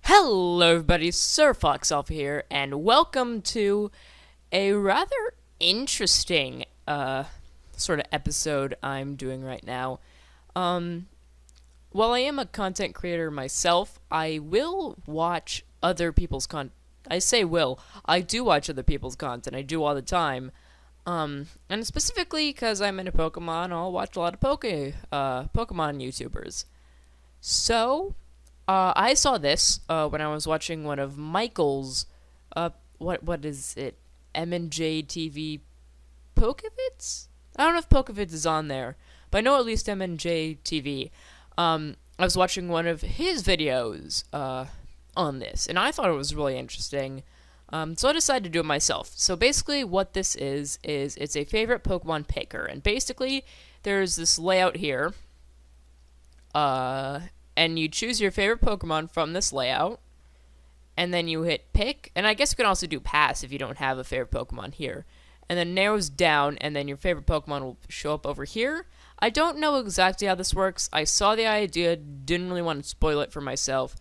Hello everybody, Sir Fox Alpha here, and welcome to a rather interesting sort of episode I'm doing right now. Um, while I am a content creator myself, I will watch other people's I say will. I do watch other people's content. I do all the time. And specifically because I'm into Pokemon, I'll watch a lot of Pokemon YouTubers. So, I saw this when I was watching one of Michael's, what is it, M&J TV Pokevids? I don't know if Pokevids is on there, but I know at least M&J TV. I was watching one of his videos on this, and I thought it was really interesting. So I decided to do it myself. So basically what this is it's a favorite Pokemon picker, and basically there's this layout here. And you choose your favorite Pokemon from this layout, and then you hit pick, and I guess you can also do pass if you don't have a favorite Pokemon here, and then narrows down, and then your favorite Pokemon will show up over here. I don't know exactly how this works. I saw the idea, didn't really want to spoil it for myself,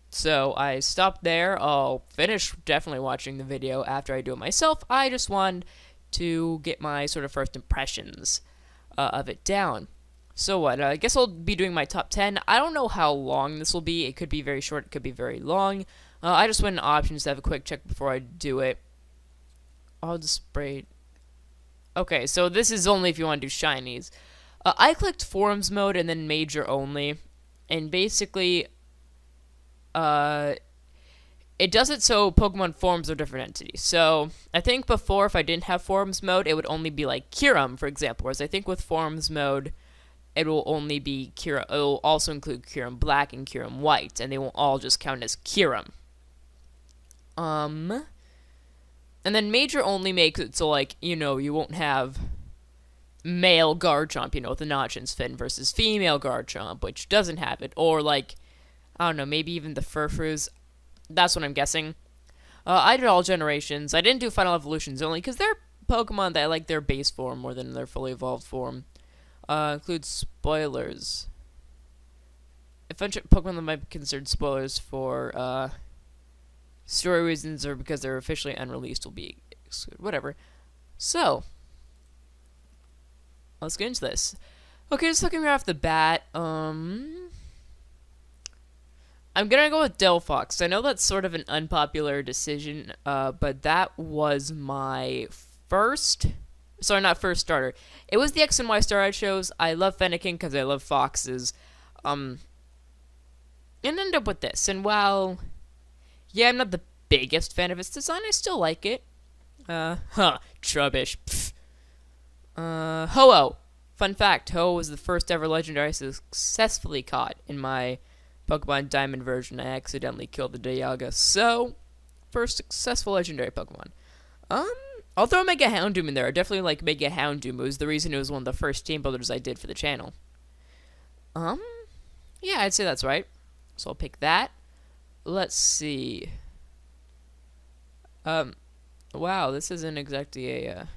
so I stopped there. I'll finish definitely watching the video after I do it myself. I just wanted to get my sort of first impressions of it down. So what, I guess I'll be doing my top 10. I don't know how long this will be. It could be very short, it could be very long. I just went in options to have a quick check before I do it. I'll just spray. Okay, so this is only if you want to do shinies. I clicked forums mode and then major only. And basically, it does it so Pokemon forms are different entities. So, I think before, if I didn't have forums mode, it would only be like Kyurem, for example. Whereas I think with forums mode, it will only be Kyurem. It will also include Kyurem Black and Kyurem White, and they won't all just count as Kyurem. And then Major only makes it so, like, you know, you won't have male Garchomp, you know, with the Notchins fin versus female Garchomp, which doesn't have it. Or, like, I don't know, maybe even the Furfrus. That's what I'm guessing. I did all generations. I didn't do Final Evolutions only because they're Pokemon that I like their base form more than their fully evolved form. Includes spoilers. Eventually, Pokemon that might be considered spoilers for story reasons or because they're officially unreleased will be excluded. Whatever. So, let's get into this. Okay, just looking right off the bat, I'm gonna go with Delphox. I know that's sort of an unpopular decision, but that was my first. Sorry, not first starter. It was the X and Y star I chose. I love Fennekin because I love foxes. And end up with this. And while, yeah, I'm not the biggest fan of its design, I still like it. Trubbish. Ho-Oh. Fun fact, Ho-Oh was the first ever legendary I successfully caught in my Pokemon Diamond version. I accidentally killed the Dialga. So, first successful legendary Pokemon. I'll throw Mega Houndoom in there. I definitely like Mega Houndoom. It was the reason it was one of the first team builders I did for the channel. Yeah, I'd say that's right. So I'll pick that. Let's see. Wow, this isn't exactly a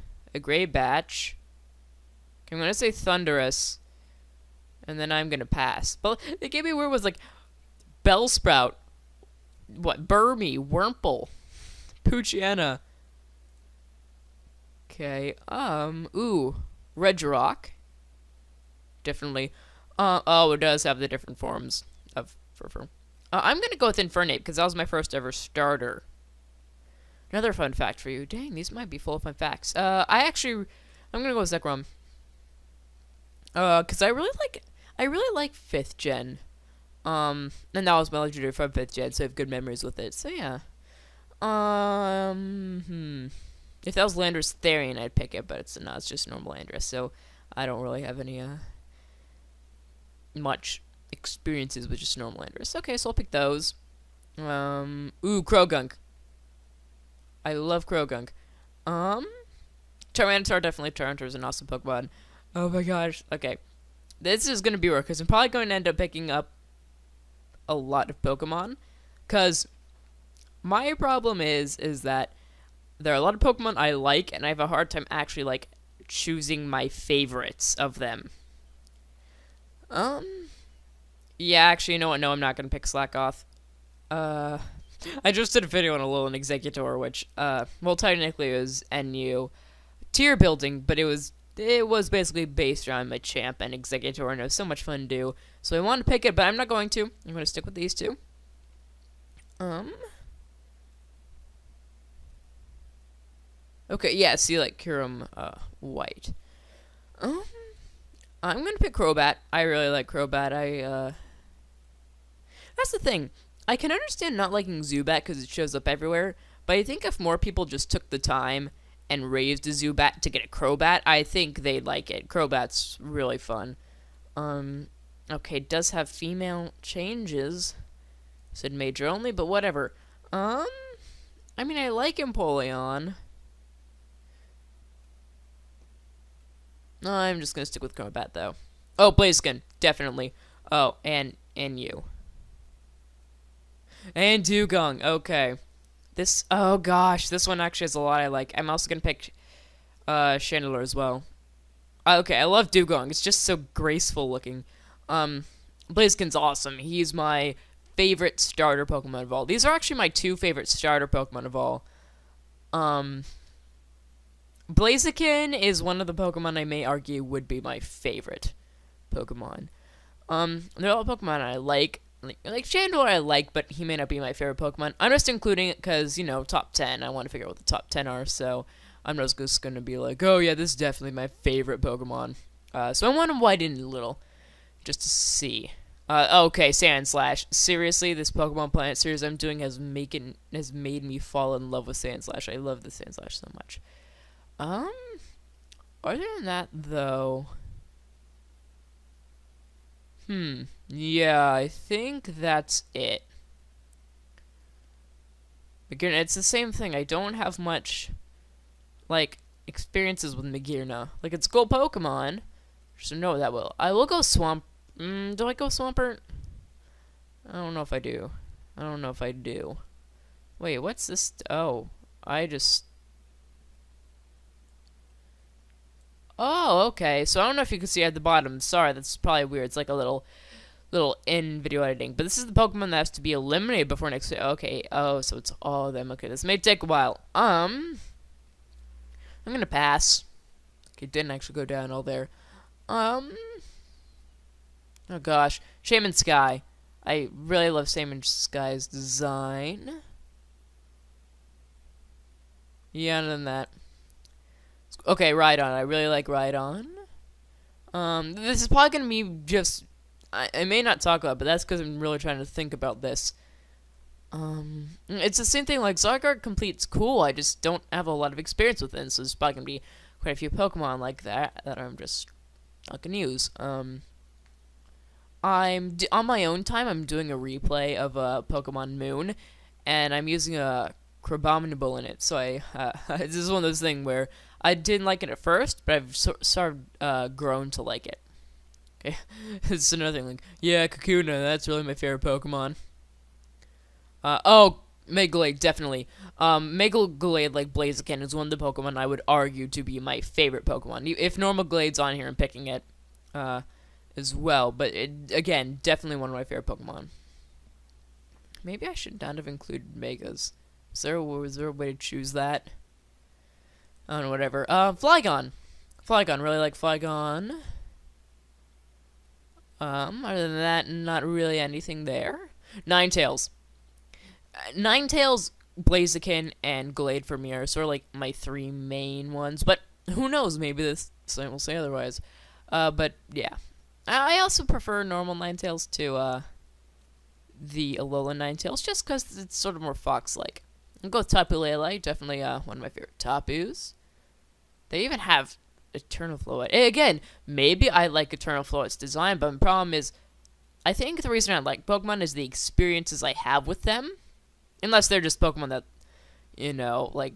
gray batch. Okay, I'm gonna say Thundurus, and then I'm gonna pass. But it gave me weird was like Bellsprout, what, Burmy, Wurmple, Poochyena. Okay, ooh, Regirock. Definitely. Oh, it does have the different forms of Furfur. I'm gonna go with Infernape, because that was my first ever starter. Another fun fact for you. Dang, these might be full of fun facts. I'm gonna go with Zekrom. Because I really like 5th gen. And that was my legendary from 5th gen, so I have good memories with it. So, yeah. If that was Landorus Therian, I'd pick it, but it's not. It's just normal Landorus, so I don't really have any much experiences with just normal Landorus. Okay, so I'll pick those. Ooh, Krogunk. I love Krogunk. Tyranitar, definitely. Tyranitar is an awesome Pokemon. Oh my gosh. Okay, this is gonna be weird because I'm probably going to end up picking up a lot of Pokemon, because my problem is that there are a lot of Pokemon I like, and I have a hard time actually, like, choosing my favorites of them. Yeah, actually, you know what? No, I'm not gonna pick Slackoth. Uh, I just did a video on a Alolan Executor, which, well, technically it was NU tier building, but it was basically based around my champ and Executor, and it was so much fun to do. So I wanted to pick it, but I'm not going to. I'm going to stick with these two. Okay, yeah, see, like, Kyurem, White. Um, I'm going to pick Crobat. I really like Crobat. That's the thing. I can understand not liking Zubat because it shows up everywhere, but I think if more people just took the time and raised a Zubat to get a Crobat, I think they'd like it. Crobat's really fun. Okay, it does have female changes. Said major only, but whatever. I mean, I like Empoleon. No, I'm just gonna stick with Crobat though. Oh, Blaziken, definitely. Oh, and you. And Dugong, okay. Oh gosh, this one actually has a lot I like. I'm also gonna pick Chandelure as well. Okay, I love Dugong. It's just so graceful looking. Blaziken's awesome. He's my favorite starter Pokemon of all. These are actually my two favorite starter Pokemon of all. Blaziken is one of the Pokemon I may argue would be my favorite Pokemon. They're all Pokemon I like. Like Chandelure I like, but he may not be my favorite Pokemon. I'm just including it because, you know, top 10. I want to figure out what the top 10 are, so I'm not just going to be like, oh yeah, this is definitely my favorite Pokemon. So I want to widen it a little, just to see. Okay, Sandslash. Seriously, this Pokemon Planet series I'm doing has made me fall in love with Sandslash. I love the Sandslash so much. Other than that, though... Yeah, I think that's it. Again, it's the same thing. I don't have much, like, experiences with Magearna. Like, it's a cool Pokemon, so no, that will. I will go Swamp. Do I go Swampert? I don't know if I do. I don't know if I do. Wait, what's this? Oh, I just... Oh, okay. So I don't know if you can see at the bottom. Sorry, that's probably weird. It's like a little in video editing. But this is the Pokemon that has to be eliminated before next. Okay. Oh, so it's all of them. Okay, this may take a while. I'm gonna pass. Okay, didn't actually go down all there. Oh gosh, Shaman Sky. I really love Shaman Sky's design. Yeah, other than that. Okay, Rhydon. I really like Rhydon. This is probably gonna be just... I may not talk about it, but that's because I'm really trying to think about this. It's the same thing like Zygarde Complete's cool, I just don't have a lot of experience with it, so there's probably gonna be quite a few Pokemon like that I'm just not gonna use. On my own time, I'm doing a replay of Pokemon Moon, and I'm using a Crabominable in it, so this is one of those things where I didn't like it at first, but I've started grown to like it. Okay, it's another thing, like, yeah, Kakuna, that's really my favorite Pokemon. Oh, Megalade, definitely. Megalade, like Blaziken, is one of the Pokemon I would argue to be my favorite Pokemon. If Normal Glade's on here, I'm picking it, as well, but again, definitely one of my favorite Pokemon. Maybe I should not have included Megas. Was there a way to choose that? I don't know, whatever. Flygon. Flygon, really like Flygon. Other than that, not really anything there. Ninetales. Ninetales, Blaziken, and Glade for me are sort of like my three main ones, but who knows, maybe this site will say otherwise. But yeah. I also prefer normal Ninetales to, the Alolan Ninetales, just because it's sort of more fox-like. I'll go with Tapu Lele, definitely one of my favorite Tapus. They even have Eternal Flow. Again, maybe I like Eternal Flowet's design, but the problem is, I think the reason I like Pokemon is the experiences I have with them. Unless they're just Pokemon that, you know, like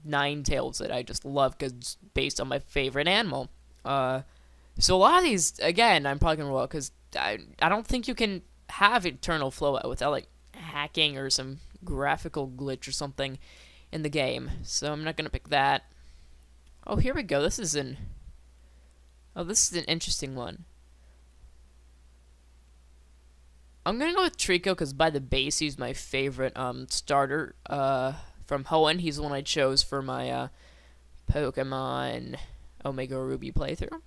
Ninetales that I just love because it's based on my favorite animal. So a lot of these, again, I'm probably going to roll out because I don't think you can have Eternal Flow without, like, hacking or some graphical glitch or something in the game. So I'm not going to pick that. Oh, here we go. This is an interesting one. I'm gonna go with Trico because by the base he's my favorite starter from Hoenn. He's the one I chose for my Pokemon Omega Ruby playthrough.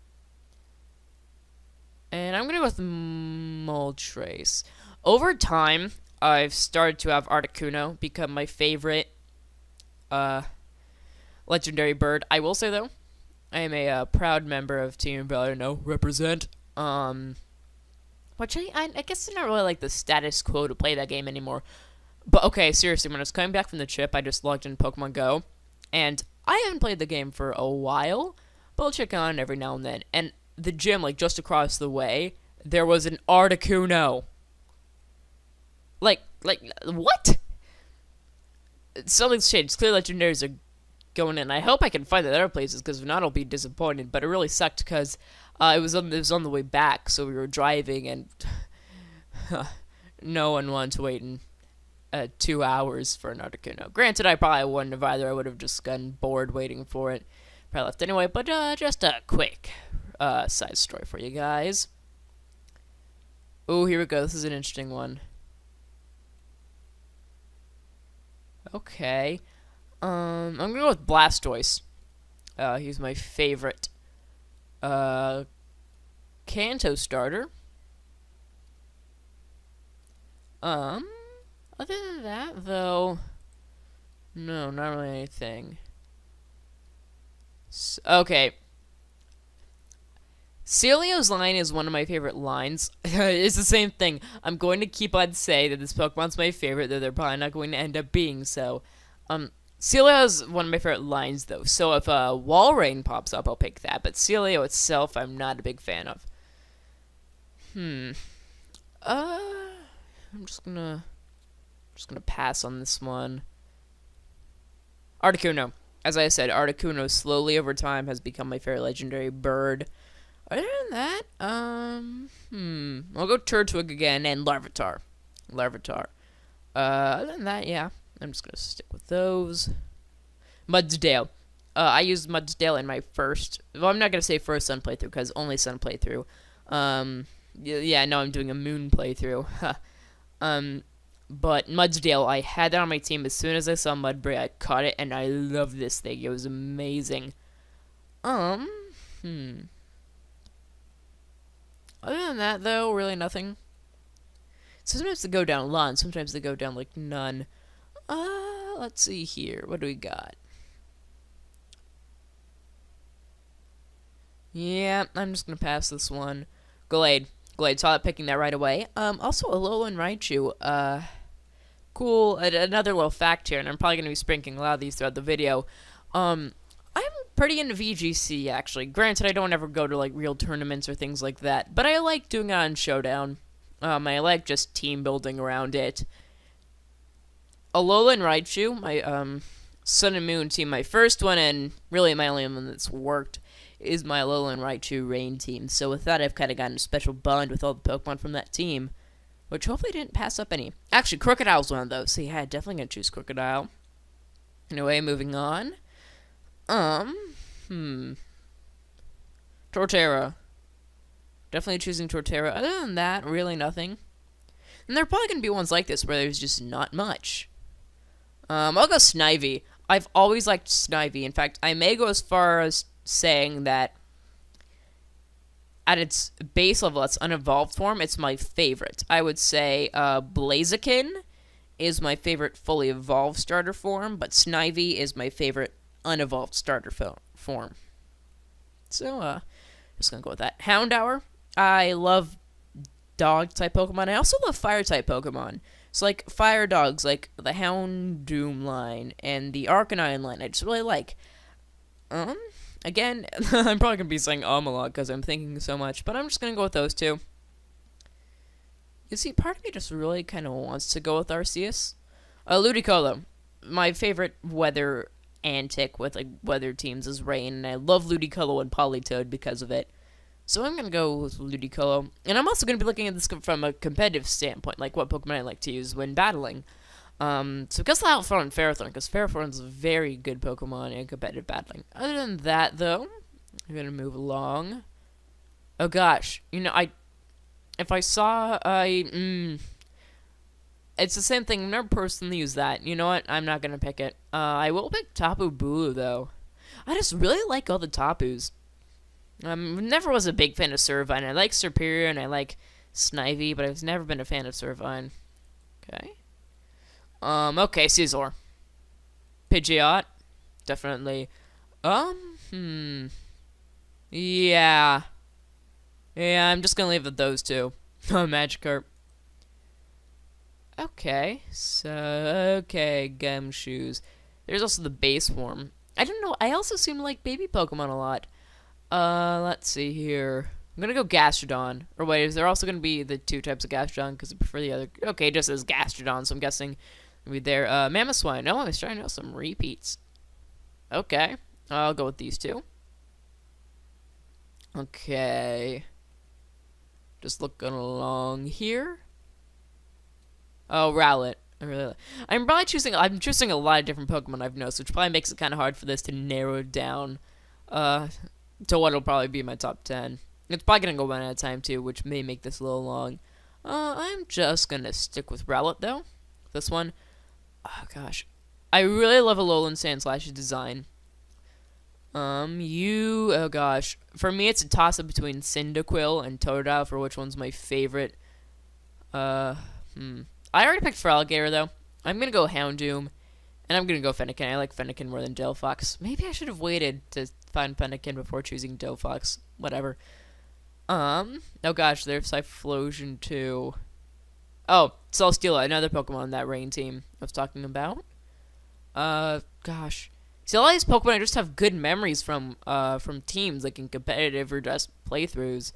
And I'm gonna go with Moltres. Over time, I've started to have Articuno become my favorite legendary bird. I will say though, I am a proud member of Team Valor. No, represent. Which I guess I don't really like the status quo to play that game anymore. But okay, seriously, when I was coming back from the trip, I just logged in Pokemon Go, and I haven't played the game for a while, but I'll check on it every now and then. And the gym, like just across the way, there was an Articuno. Like what? Something's changed. Clear legendaries are going in. I hope I can find it other places, because if not, I'll be disappointed. But it really sucked because it was on the way back, so we were driving, and no one wanted to wait in 2 hours for an Articuno. Granted, I probably wouldn't have either. I would have just gotten bored waiting for it. Probably left anyway. But just a quick side story for you guys. Oh, here we go. This is an interesting one. Okay. I'm gonna go with Blastoise. He's my favorite Kanto starter. Other than that, though, no, not really anything. Okay. Celio's line is one of my favorite lines. It's the same thing. I'm going to keep on saying that this Pokemon's my favorite, though they're probably not going to end up being so. Celio is one of my favorite lines, though. So if Walrein pops up, I'll pick that. But Celio itself, I'm not a big fan of. I'm just gonna pass on this one. Articuno. As I said, Articuno slowly over time has become my favorite legendary bird. Other than that, I'll go Turtwig again and Larvitar. Other than that, yeah, I'm just gonna stick with those. Mudsdale. I used Mudsdale in my first. Well, I'm not gonna say first Sun playthrough because only Sun playthrough. Yeah, no, I'm doing a Moon playthrough. But Mudsdale, I had that on my team as soon as I saw Mudbray. I caught it, and I love this thing. It was amazing. Other than that, though, really nothing. Sometimes they go down a lot, and sometimes they go down, like, none. Let's see here. What do we got? Yeah, I'm just gonna pass this one. Glade, saw that picking that right away. Also, Alolan Raichu. Cool, another little fact here, and I'm probably gonna be sprinkling a lot of these throughout the video. I'm pretty into VGC, actually. Granted, I don't ever go to, like, real tournaments or things like that, but I like doing it on Showdown. I like just team building around it. Alolan Raichu, my, Sun and Moon team, my first one, and really my only one that's worked, is my Alolan Raichu Rain team. So with that, I've kind of gotten a special bond with all the Pokemon from that team, which hopefully didn't pass up any. Actually, Crocodile's one of those, so yeah, definitely gonna choose Crocodile. Anyway, moving on. Torterra. Definitely choosing Torterra. Other than that, really nothing. And there are probably going to be ones like this where there's just not much. I'll go Snivy. I've always liked Snivy. In fact, I may go as far as saying that at its base level, its unevolved form, it's my favorite. I would say Blaziken is my favorite fully evolved starter form, but Snivy is my favorite unevolved starter form. So, just gonna go with that. Houndour. I love dog-type Pokemon. I also love fire-type Pokemon. So, like, fire dogs, like the Houndoom line and the Arcanine line, I just really like. Again, I'm probably gonna be saying a lot because I'm thinking so much, but I'm just gonna go with those two. You see, part of me just really kind of wants to go with Arceus. Ludicolo. My favorite weather antic with, like, weather teams is rain, and I love Ludicolo and Politoed because of it. So I'm gonna go with Ludicolo. And I'm also gonna be looking at this from a competitive standpoint, like what Pokemon I like to use when battling. So guess I'll throw in Ferrothorn, because Ferrothorn's a very good Pokemon in competitive battling. Other than that, though, I'm gonna move along. Oh gosh, you know, If I saw, it's the same thing. I've never personally used that. You know what? I'm not gonna pick it. I will pick Tapu Bulu though. I just really like all the Tapus. Never was a big fan of Servine. I like Superior and I like Snivy, but I've never been a fan of Servine. Okay. Okay, Caesar. Pidgeot. Definitely. Yeah. Yeah, I'm just gonna leave it those two. Oh, Magikarp. Okay, so, okay, Gumshoes. There's also the base form. I don't know, I also seem to like baby Pokemon a lot. Let's see here. I'm gonna go Gastrodon. Or wait, is there also gonna be the two types of Gastrodon? Because I prefer the other. Okay, it just says Gastrodon, so I'm guessing it'll be there. Mamoswine. No, I was trying to know some repeats. Okay, I'll go with these two. Okay. Just looking along here. Oh, Rowlet. I'm probably choosing. I'm choosing a lot of different Pokemon I've noticed, which probably makes it kind of hard for this to narrow down. To what'll probably be my top 10. It's probably gonna go one at a time too, which may make this a little long. I'm just gonna stick with Rowlet though. This one. Oh gosh, I really love Alolan Sandslash's design. Oh gosh, for me it's a toss up between Cyndaquil and Totodile for which one's my favorite. I already picked Feraligatr though. I'm gonna go Houndoom, and I'm gonna go Fennekin. I like Fennekin more than Delphox. Maybe I should have waited to find Fennekin before choosing Delphox. Whatever. Oh gosh, there's Typhlosion too. Oh, Celesteela, another Pokemon on that rain team I was talking about. Gosh. See, all these Pokemon I just have good memories from teams, like in competitive or just playthroughs.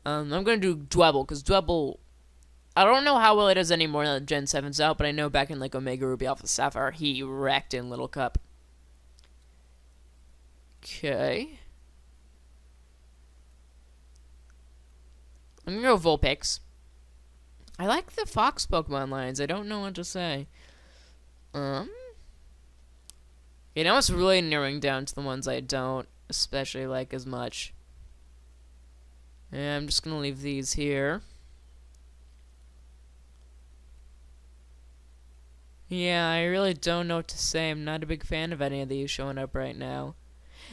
I'm gonna do Dwebble, because Dwebble, I don't know how well it does anymore now that Gen 7's out, but I know back in like Omega Ruby Alpha Sapphire, he wrecked in Little Cup. Okay. I'm gonna go Vulpix. I like the Fox Pokemon lines. I don't know what to say. You know, it's really narrowing down to the ones I don't especially like as much. And I'm just gonna leave these here. Yeah, I really don't know what to say. I'm not a big fan of any of these showing up right now.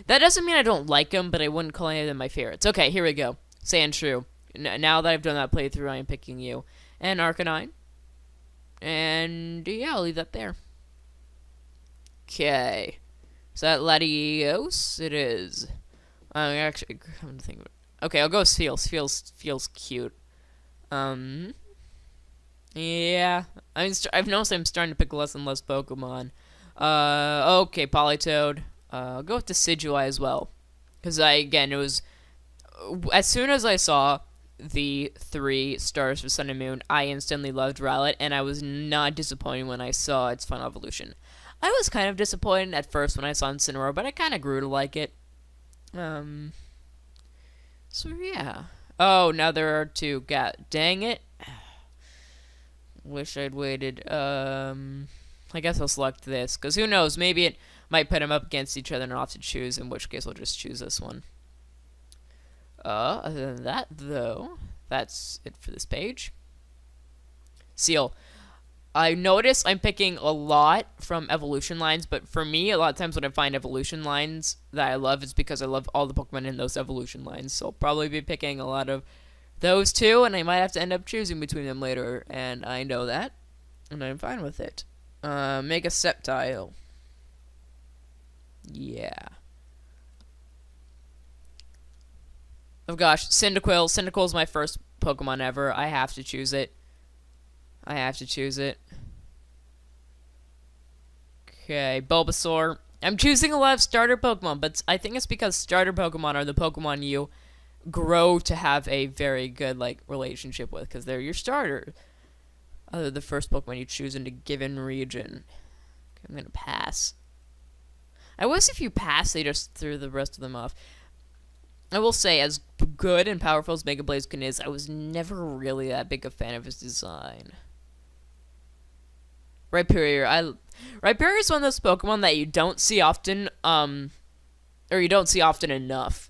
That doesn't mean I don't like them, but I wouldn't call any of them my favorites. Okay, here we go. Sandshrew. Now that I've done that playthrough, I am picking you. And Arcanine. And yeah, I'll leave that there. Okay. Is that Latios? It is. Actually, I'm thinking. Okay, I'll go with Feels. Feels cute. Yeah. I've noticed I'm starting to pick less and less Pokemon. Okay, Politoed. I'll go with Decidueye as well. Because again, it was. As soon as I saw the 3 stars for Sun and Moon, I instantly loved Rowlet, and I was not disappointed when I saw its final evolution. I was kind of disappointed at first when I saw Incineroar, but I kind of grew to like it. So yeah. Oh, now there are 2. Dang it. Wish I'd waited. I guess I'll select this, because who knows, maybe it might put them up against each other and I'll have to choose, in which case I'll just choose this one. Other than that, though, that's it for this page. Seal. I notice I'm picking a lot from evolution lines, but for me, a lot of times when I find evolution lines that I love, it's because I love all the Pokemon in those evolution lines. So I'll probably be picking a lot of those two, and I might have to end up choosing between them later, and I know that, and I'm fine with it. Mega Sceptile. Yeah. Oh gosh, Cyndaquil. Cyndaquil's my first Pokemon ever. I have to choose it. Okay, Bulbasaur. I'm choosing a lot of starter Pokemon, but I think it's because starter Pokemon are the Pokemon you grow to have a very good relationship with, because they're your starter. Other the first Pokemon you choose in a given region. Okay, I'm gonna pass. I wish if you pass, they just threw the rest of them off. I will say, as good and powerful as Mega Blaziken is, I was never really that big a fan of his design. Rhyperior. Rhyperior is one of those Pokemon that you don't see often, or you don't see often enough.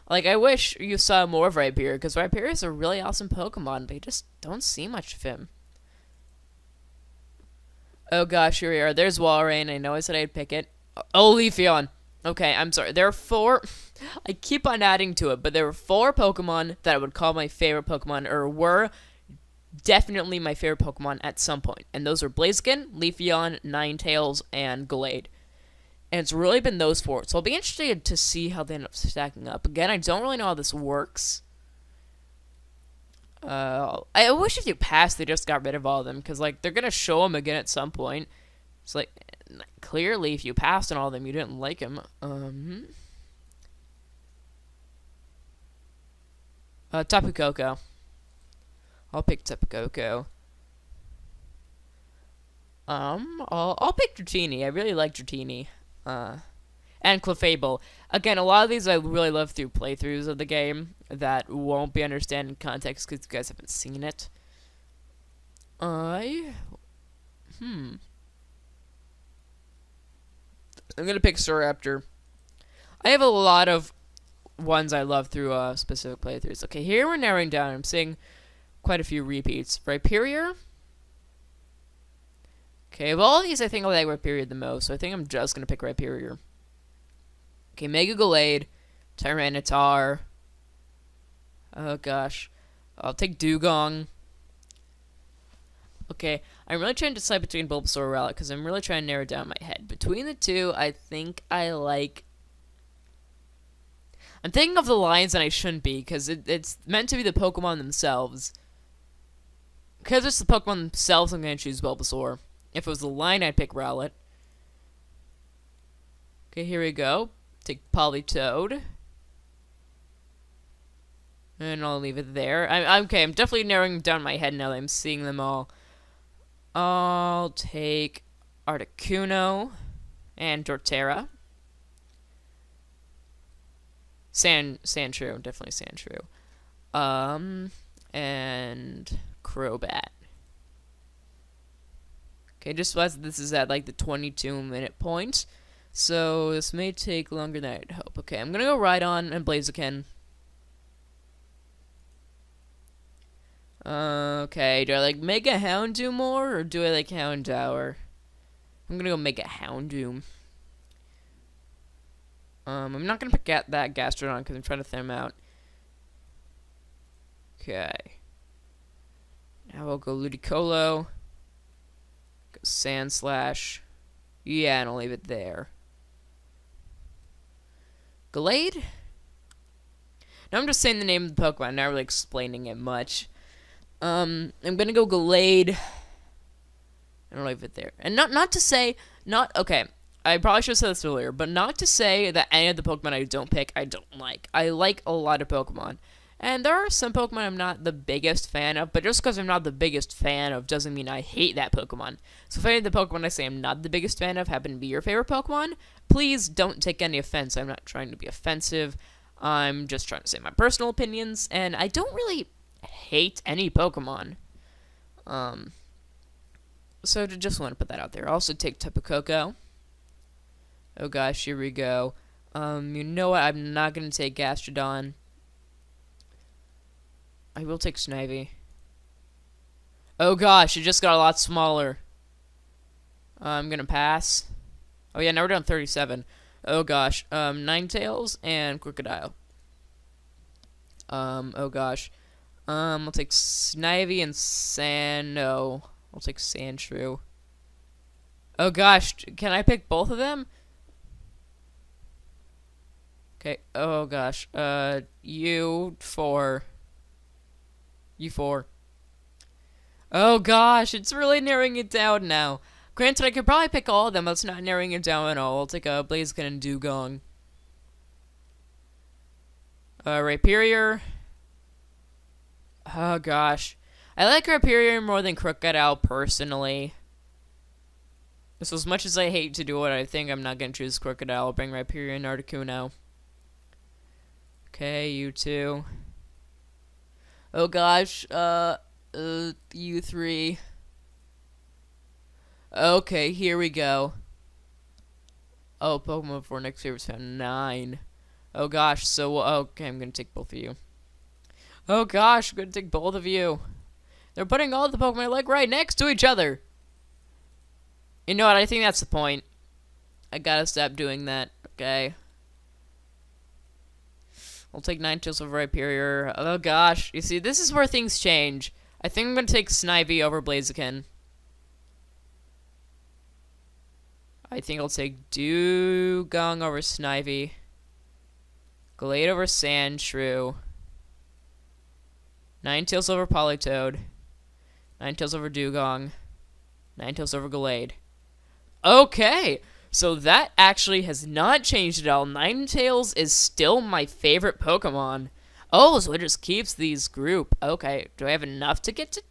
Like, I wish you saw more of Rhyperior, because Rhyperior is a really awesome Pokemon, but you just don't see much of him. Oh gosh, here we are. There's Walrein. I know I said I'd pick it. Oh, Leafeon. Okay, I'm sorry. There are 4. I keep on adding to it, but there were 4 Pokemon that I would call my favorite Pokemon, or were definitely my favorite Pokemon at some point. And those were Blaziken, Leafeon, Ninetales, and Gallade. And it's really been those 4. So I'll be interested to see how they end up stacking up. Again, I don't really know how this works. I wish if you passed, they just got rid of all of them. Because, like, they're going to show them again at some point. It's like, clearly, if you passed on all of them, you didn't like them. Tapu Koko. I'll pick Tapu Koko. I'll pick Dratini. I really like Dratini. And Clefable. Again, a lot of these I really love through playthroughs of the game that won't be understood in context because you guys haven't seen it. I'm gonna pick Staraptor. I have a lot of ones I love through specific playthroughs. Okay, here we're narrowing down. I'm seeing quite a few repeats. Rhyperior. Okay, of all these, I think I like Rhyperior the most, so I think I'm just gonna pick Rhyperior. Okay, Mega Gallade, Tyranitar. Oh gosh, I'll take Dugong. Okay, I'm really trying to decide between Bulbasaur and Rowlet because I'm really trying to narrow down my head. Between the two, I think I like. I'm thinking of the lines and I shouldn't be because it's meant to be the Pokemon themselves. Because it's the Pokemon themselves, I'm gonna choose Bulbasaur. If it was the line, I'd pick Rowlet. Okay, here we go. Take Politoed. And I'll leave it there. I'm definitely narrowing down my head now that I'm seeing them all. I'll take Articuno and Torterra. Sandshrew, definitely Sandshrew. And Crobat. Okay, just as this is at like the 22-minute point. So this may take longer than I'd hope. Okay, I'm gonna go Rhydon and Blaziken. Okay, do I like Mega Houndoom more, or do I like Houndour? I'm gonna go Mega Houndoom. I'm not gonna pick that Gastrodon because I'm trying to thin him out. Okay. Now we'll go Ludicolo. Go Sandslash. Yeah, and I'll leave it there. Gallade? Now I'm just saying the name of the Pokemon, not really explaining it much. I'm gonna go Gallade. And I'll leave it there. And not to say, okay, I probably should have said this earlier, but not to say that any of the Pokemon I don't pick, I don't like. I like a lot of Pokemon. And there are some Pokemon I'm not the biggest fan of, but just because I'm not the biggest fan of doesn't mean I hate that Pokemon. So if any of the Pokemon I say I'm not the biggest fan of happen to be your favorite Pokemon, please don't take any offense. I'm not trying to be offensive. I'm just trying to say my personal opinions, and I don't really hate any Pokemon. So just want to put that out there. I'll also take Tapu Koko. Oh gosh, here we go. You know what? I'm not going to take Gastrodon. I will take Snivy. Oh gosh, it just got a lot smaller. I'm gonna pass. Oh yeah, now we're down 37. Oh gosh, Ninetales and Crocodile. Oh gosh. I'll take Snivy and no, I'll take Sandshrew. Oh gosh, can I pick both of them? Okay, oh gosh. U4. Oh gosh, it's really narrowing it down now. Granted, I could probably pick all of them, but it's not narrowing it down at all. I'll take a Blaziken and Dugong. Rhyperior. Oh gosh. I like Rhyperior more than Crocodile personally. So as much as I hate to do it, I think I'm not going to choose Crocodile. I'll bring Rhyperior and Articuno. Okay, you two. Oh gosh, you three. Okay, here we go. Oh, Pokemon for next favorite found 9. Oh gosh, so, okay, I'm gonna take both of you. Oh gosh, I'm gonna take both of you. They're putting all the Pokemon like right next to each other. You know what, I think that's the point. I gotta stop doing that, okay? I'll take Ninetales over Rhyperior. Oh gosh, you see, this is where things change. I think I'm gonna take Snivy over Blaziken. I think I'll take Dewgong over Snivy. Glade over Sandshrew. Ninetales over Politoed. Ninetales over Dewgong. Ninetales over Glade. Okay, so that actually has not changed at all. Ninetales is still my favorite Pokemon. Oh, so it just keeps these group. Okay, do I have enough to get to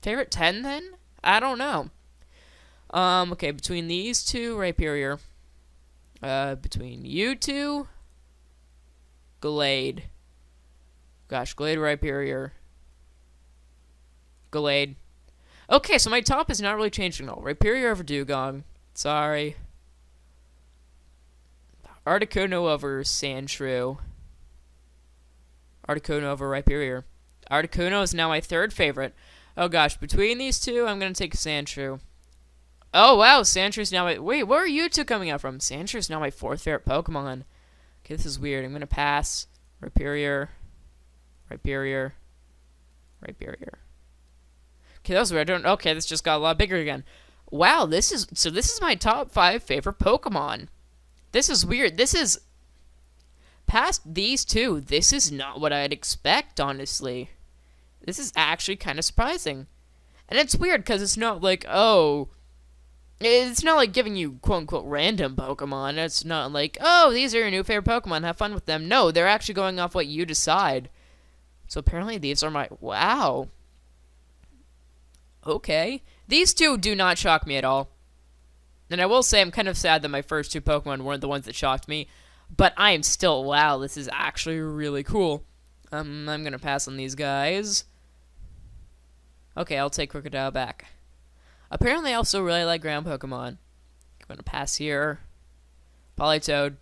favorite 10 then? I don't know. Okay, between these two, Rhyperior. Between you two, Glade. Gosh, Glade, Rhyperior. Glade. Okay, so my top is not really changing at all. Rhyperior over Dewgong. Sorry. Articuno over Sandshrew. Articuno over Rhyperior. Articuno is now my third favorite. Oh gosh, between these two, I'm gonna take Sandshrew. Oh wow, Sandshrew now my... Wait, where are you two coming out from? Sandshrew now my fourth favorite Pokemon. Okay, this is weird. I'm gonna pass. Rhyperior. Rhyperior. Rhyperior. Okay, that was weird. Okay, this just got a lot bigger again. Wow, this is my top 5 favorite Pokemon. This is weird. This is... Past these two, this is not what I'd expect, honestly. This is actually kind of surprising. And it's weird, because it's not like, oh... It's not like giving you quote-unquote random Pokemon. It's not like, oh, these are your new favorite Pokemon, have fun with them. No, they're actually going off what you decide. So apparently these are my... Wow. Okay. These two do not shock me at all. And I will say I'm kind of sad that my first two Pokemon weren't the ones that shocked me. But I am still, wow, this is actually really cool. I'm going to pass on these guys. Okay, I'll take Crocodile back. Apparently I also really like ground Pokemon. I'm going to pass here. Politoed.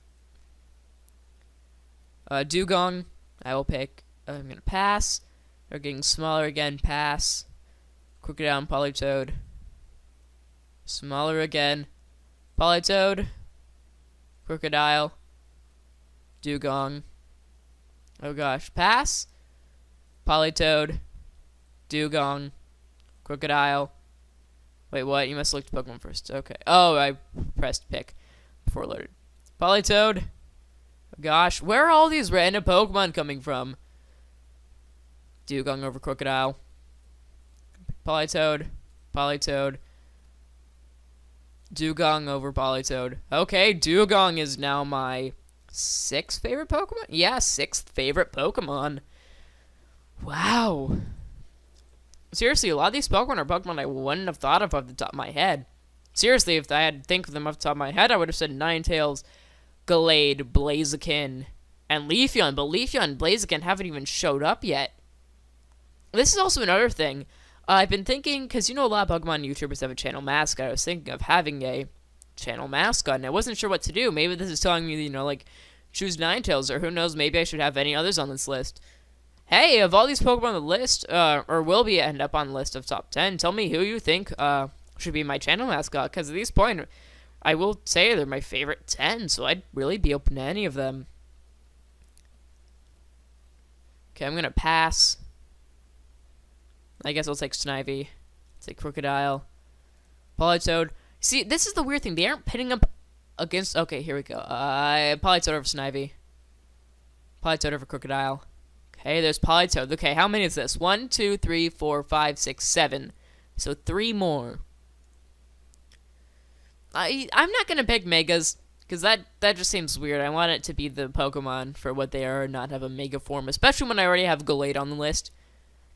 Dewgong, I will pick. I'm going to pass. They're getting smaller again, pass. Crocodile and Politoed. Smaller again. Politoed. Crocodile. Dewgong. Oh gosh. Pass. Politoed. Dewgong. Crocodile. Wait, what? You must look at Pokemon first. Okay. Oh, I pressed pick before it loaded. Politoed. Oh gosh. Where are all these random Pokemon coming from? Dewgong over Crocodile. Politoed. Politoed. Dewgong over Politoed. Okay, Dewgong is now my 6th favorite Pokemon? Yeah, 6th favorite Pokemon. Wow. Seriously, a lot of these Pokemon are Pokemon I wouldn't have thought of off the top of my head. Seriously, if I had to think of them off the top of my head, I would have said Ninetales, Glade, Blaziken, and Leafeon. But Leafeon and Blaziken haven't even showed up yet. This is also another thing. I've been thinking, because you know a lot of Pokemon YouTubers have a channel mascot. I was thinking of having a channel mascot, and I wasn't sure what to do. Maybe this is telling me, you know, like, choose Ninetales, or who knows, maybe I should have any others on this list. Hey, of all these Pokemon on the list, or will be end up on the list of top 10, tell me who you think should be my channel mascot, because at this point, I will say they're my favorite 10, so I'd really be open to any of them. Okay, I'm going to pass. I guess I'll take Snivy. Take Crocodile. Politoed. See, this is the weird thing. They aren't pitting up against... Okay, here we go. Politoed over Snivy. Politoed over Crocodile. Okay, there's Politoed. Okay, how many is this? 1, 2, 3, 4, 5, 6, 7. So 3 more. I'm not going to pick Megas, because that just seems weird. I want it to be the Pokemon for what they are and not have a Mega form, especially when I already have Glade on the list.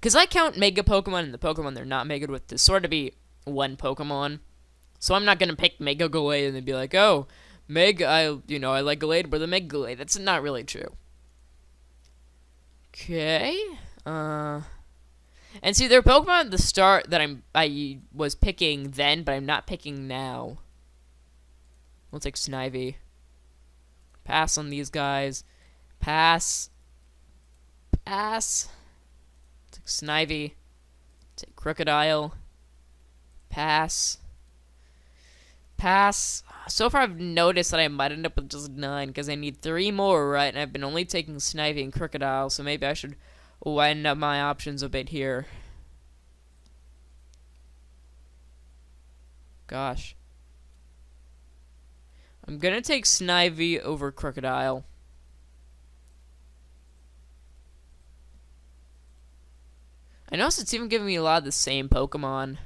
Because I count Mega Pokemon and the Pokemon they're not Mega with to sort of be one Pokemon. So I'm not going to pick Mega Glade and then be like, oh, Mega, I like Glade, but the Mega Glade. That's not really true. Okay. And see, there are Pokemon at the start that I was picking then, but I'm not picking now. We'll take Snivy. Pass on these guys. Pass. Pass. Take Snivy. Take Crocodile. Pass. Pass. So far, I've noticed that I might end up with just 9 because I need 3 more, right? And I've been only taking Snivy and Crocodile, so maybe I should widen up my options a bit here. Gosh. I'm gonna take Snivy over Crocodile. I notice it's even giving me a lot of the same Pokemon.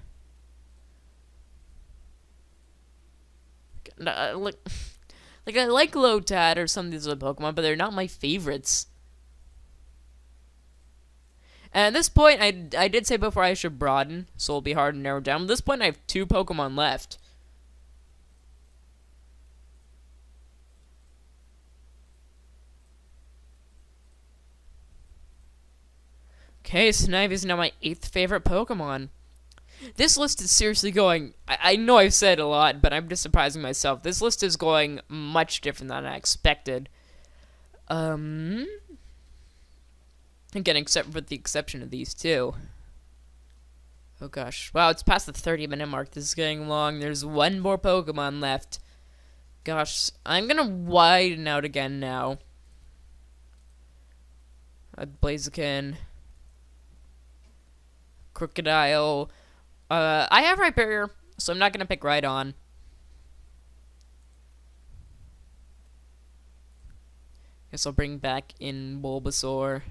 Like I like Lotad or some of these other Pokemon, but they're not my favorites. And at this point, I did say before I should broaden, so it'll be hard to narrow down. At this point, I have 2 Pokemon left. Okay, Snivy is now my 8th favorite Pokemon. This list is seriously going... I know I've said a lot, but I'm just surprising myself. This list is going much different than I expected. Again, except with the exception of these two. Oh gosh. Wow, it's past the 30-minute mark. This is getting long. There's 1 more Pokemon left. Gosh, I'm gonna widen out again now. Blaziken. Crocodile. I have Rhyperior, so I'm not gonna pick Rhydon. Guess I'll bring back in Bulbasaur.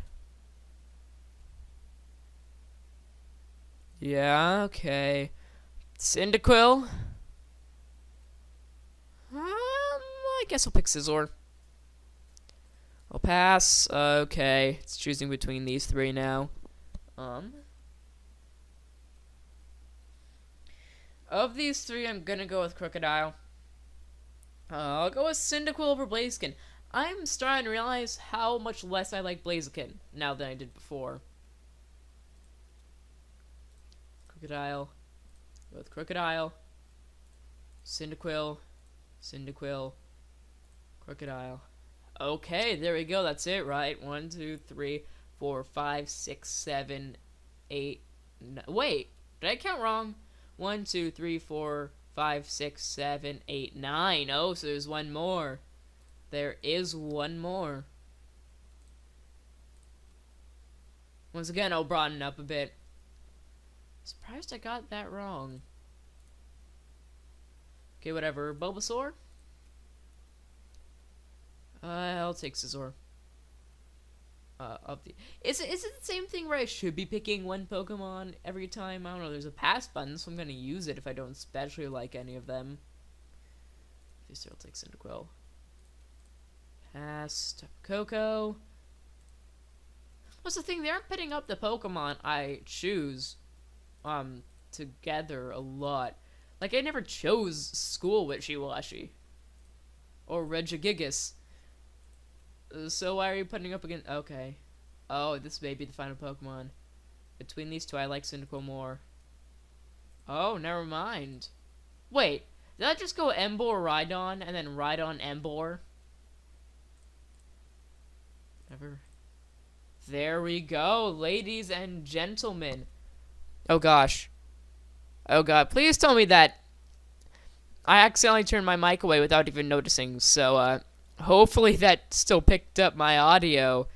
Yeah, okay. Cyndaquil. I guess I'll pick Scizor. I'll pass. Okay, it's choosing between these 3 now. Of these 3, I'm gonna go with Crocodile. I'll go with Cyndaquil over Blaziken. I'm starting to realize how much less I like Blaziken now than I did before. Crocodile. Go with Crocodile. Cyndaquil. Cyndaquil. Crocodile. Okay, there we go. That's it, right? 1, 2, 3, 4, 5, 6, 7, 8. Wait, did I count wrong? 1, 2, 3, 4, 5, 6, 7, 8, 9. Oh, so there's 1 more. There is 1 more. Once again, I'll broaden up a bit. Surprised I got that wrong. Okay, whatever. Bulbasaur? I'll take Scizor. Is it the same thing where I should be picking 1 Pokemon every time? I don't know. There's a pass button, so I'm gonna use it if I don't especially like any of them. Obviously, I'll take Cyndaquil. Pass. Tapu Koko. What's the thing? They aren't picking up the Pokemon I choose, together a lot. Like, I never chose School Wishy-Washy. Or Regigigas. So why are you putting up against... Okay. Oh, this may be the final Pokemon. Between these 2, I like Cyndaquil more. Oh, never mind. Wait, did I just go Emboar, Rhydon, and then Rhydon, Emboar? Never. There we go, ladies and gentlemen. Oh gosh. Oh god, please tell me that I accidentally turned my mic away without even noticing, so, hopefully that still picked up my audio.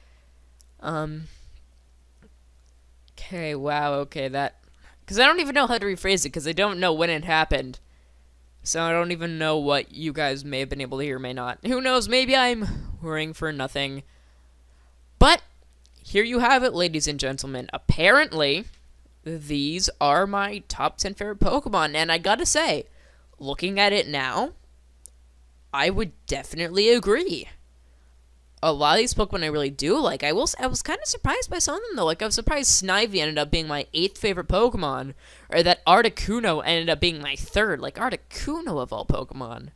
Okay, wow, okay, that... Because I don't even know how to rephrase it, because I don't know when it happened. So I don't even know what you guys may have been able to hear, may not. Who knows, maybe I'm worrying for nothing. But, here you have it, ladies and gentlemen. Apparently, these are my top 10 favorite Pokemon, and I gotta say, looking at it now, I would definitely agree. A lot of these Pokemon I really do like. I was kind of surprised by some of them, though. Like, I was surprised Snivy ended up being my 8th favorite Pokemon, or that Articuno ended up being my 3rd. Like, Articuno of all Pokemon.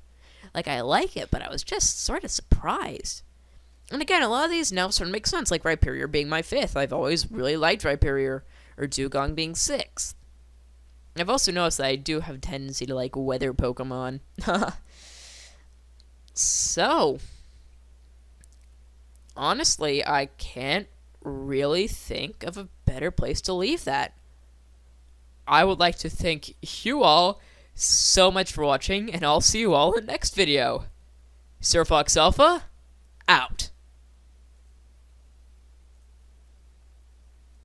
Like, I like it, but I was just sort of surprised. And again, a lot of these now sort of make sense, like Rhyperior being my 5th. I've always really liked Rhyperior, or Dugong being 6th. I've also noticed that I do have a tendency to like weather Pokemon. So, honestly, I can't really think of a better place to leave that. I would like to thank you all so much for watching, and I'll see you all in the next video. Sir Fox Alpha, out.